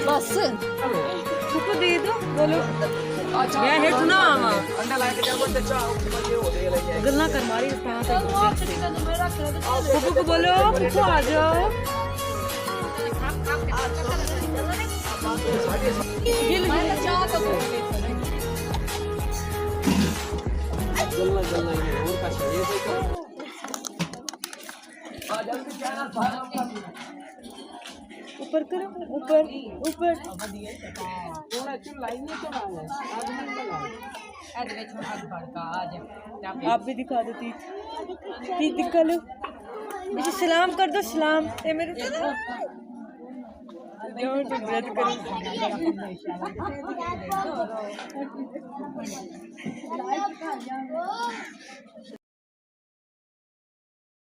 बस उसको दे दो बोलो मैं हेठ ना आवा गल्ला कर मारी इस तरह से बुबू को बोलो बुबू आ जाओ ये ले चाह तो गल्ला ये और का चाहिए ऊपर करो ऊपर ऊपर आप भी दिखा दो तीज दिखा लो मुझे सलाम कर दो सलाम ये मेरे व्रत करो